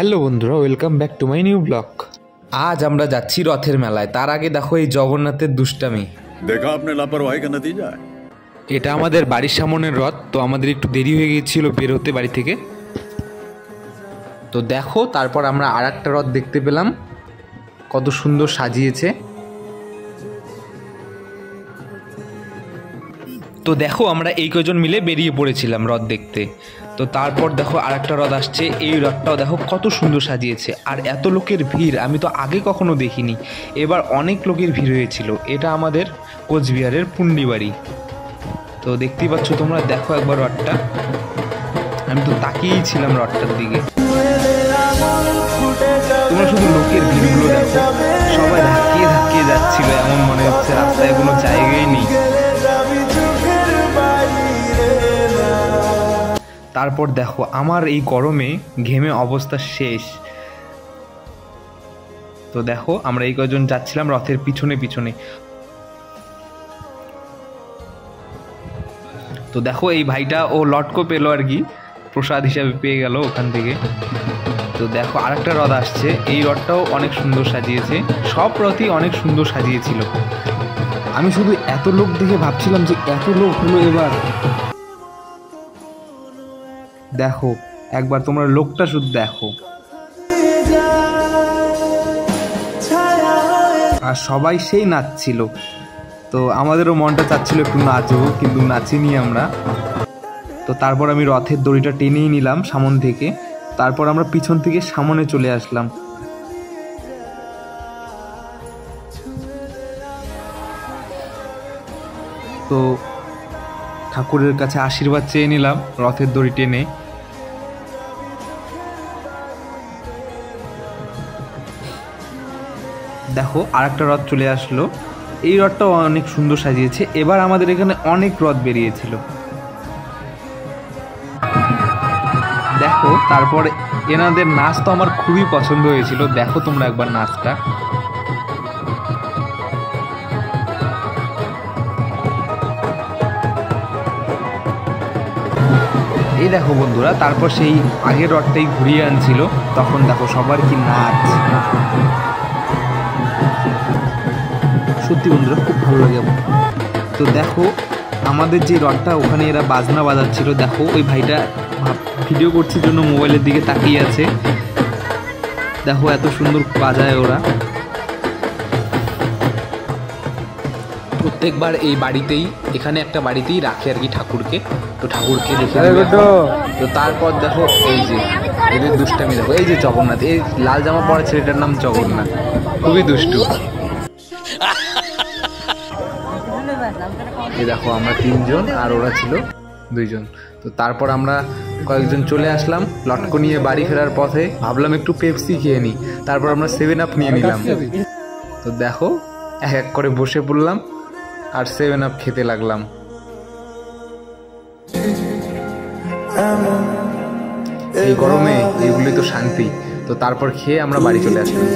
Hello বন্ধুরা, welcome back to my new blog. আজ আমরা যাচ্ছি রথের মেলায়। তার আগে দেখো এই জগন্নাথের দুষ্টামি। দেখা আপনার লাপরওয়াহি কা নতিজা। এটা আমাদের বাড়ির সামনের রথ, তো আমাদের একটু দেরি হয়ে গিয়েছিল বের হতে বাড়ি থেকে। তো দেখো, তারপর আমরা আর একটা রথ দেখতে পেলাম, কত সুন্দর সাজিয়েছে। তো দেখো, আমরা এই কজন মিলে বেরিয়ে পড়েছিলাম রথ দেখতে। তো তারপর দেখো আর একটা রথ আসছে, এই রথটাও দেখো কত সুন্দর সাজিয়েছে। আর এত লোকের ভিড় আমি তো আগে কখনো দেখিনি, এবার অনেক লোকের ভিড় হয়েছিল। এটা আমাদের কোচবিহারের পুন্ডিবাড়ি। তো দেখতেই পাচ্ছ তোমরা, দেখো একবার রথটা। আমি তো তাকিয়েই ছিলাম রথটার দিকে। তোমরা শুধু লোকের ভিড়গুলো দেখো, সবাই ধাক্কিয়ে ধাক্কিয়ে যাচ্ছিল, এমন মনে হচ্ছে রাস্তায় কোনো জায়গায় নেই। তারপর দেখো, আমার এই গরমে ঘেমে অবস্থা শেষ। তো দেখো, আমরা এই কজন যাচ্ছিলাম রথের পিছনে পিছনে। তো দেখো, এই ভাইটা ও লটকো পেলো আর কি, প্রসাদ হিসাবে পেয়ে গেল ওখান থেকে। তো দেখো আরেকটা রথ আসছে, এই রথটাও অনেক সুন্দর সাজিয়েছে। সব রথই অনেক সুন্দর সাজিয়েছিল। আমি শুধু এত লোক দেখে ভাবছিলাম যে এত লোক হলো এবার। দেখো একবার তোমরা লোকটা শুধু দেখো, আর সবাই সেই নাচছিল। তো আমাদেরও মনটা চাচ্ছিল একটু নাচবো, কিন্তু নাচিনি আমরা। তো তারপর আমি রথের দড়িটা টেনেই নিলাম সামন থেকে। তারপর আমরা পিছন থেকে সামনে চলে আসলাম। তো ঠাকুরের কাছে আশীর্বাদ চেয়ে নিলাম রথের দড়ি টেনে। দেখো আরেকটা রথ চলে আসলো, এই রথটাও অনেক সুন্দর সাজিয়েছে। এবার আমাদের এখানে অনেক রথ বেরিয়েছিল। দেখো তারপর এনাদের নাচ তো আমার খুবই পছন্দ হয়েছিল। দেখো তোমরা একবার নাচটা। এই দেখো বন্ধুরা, তারপর সেই আগের রথটাই ঘুরিয়ে আনছিল। তখন দেখো সবার কি নাচ। সত্যি বন্ধুরা খুব ভালো লাগে। তো দেখো আমাদের যে রথটা, ওখানে এরা বাজনা বাজাচ্ছিল। দেখো ওই ভাইটা ভিডিও করছে জন্য মোবাইলের দিকে তাকিয়ে আছে। দেখো এত সুন্দর বাজায় ওরা। প্রত্যেকবার এই বাড়িতেই, এখানে একটা বাড়িতেই রাখে আর কি ঠাকুরকে। তো ঠাকুরকে দেখে তো তারপর দেখো এই যে এদের দুষ্টামি দেখো। এই যে জগন্নাথ, এই লাল জামা পরা ছেলেটার নাম জগন্নাথ, খুবই দুষ্টু। এই দেখো আমরা তিনজন আর ওরা ছিল দুইজন। তো তারপর আমরা কয়েকজন চলে আসলাম লটকো নিয়ে বাড়ি ফেরার পথে। ভাবলাম একটু পেপসি খেয়ে নিই, তারপর আমরা 7 আপ নিয়ে নিলাম। তো দেখো এক এক করে বসে পড়লাম আর 7 আপ খেতে লাগলাম। এই গরমে এগুলি তো শান্তি। তো তারপর খেয়ে আমরা বাড়ি চলে আসলাম।